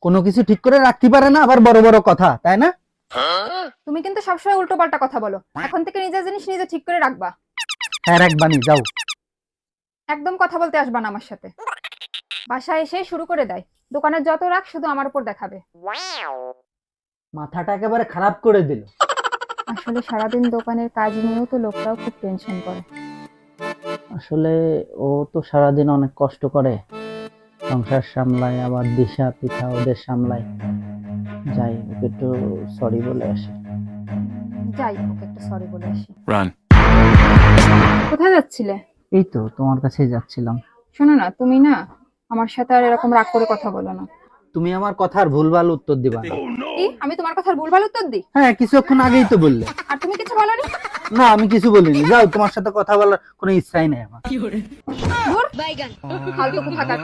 কোনো কিছু ঠিক করে রাখতে পারে না, আবার বড় বড় কথা, তাই না? তুমি কিন্তু সবসময় উল্টোপাল্টা কথা বলো। এখন থেকে নিজের জিনিস নিজে ঠিক করে রাখবা। হ্যাঁ রাখবানি, যাও। একদম কথা বলতে আসবা না আমার সাথে। বাসায় এসে শুরু করে দেয়, দোকানের যত রাগ শুধু আমার উপর দেখাবে। মাথাটা একেবারে খারাপ করে দিল। আসলে সারাদিন দোকানের কাজ নিয়েও তো লোকটাও খুব টেনশন করে। আসলে ও তো সারাদিন অনেক কষ্ট করে, সংসার সামলায়, আবার দিশা পিঠা ওদের সামলায়। যাই, ওকে একটু সরি বলে আসি। যাই, ওকে একটা সরি বলে আসি। Run. কোথায় যাচ্ছিলে? এই তো তোমার কাছেই যাচ্ছিলাম। শোনো না, তুমি না আমার সাথে আর এরকম রাগ করে কথা বলো না। তুমি আমার কথার ভুলভাল উত্তর দিবা না। কি, আমি তোমার কথার ভুলভাল উত্তর দিই? হ্যাঁ, কিছুক্ষণ আগেই তো বললে। আর তুমি কিছু বলোনি? না, আমি কিছু বলিনি। যাও, তোমার সাথে কথা বলার কোনো ইচ্ছাই নেই আমার। ধুর, ফালতু কোথাকার।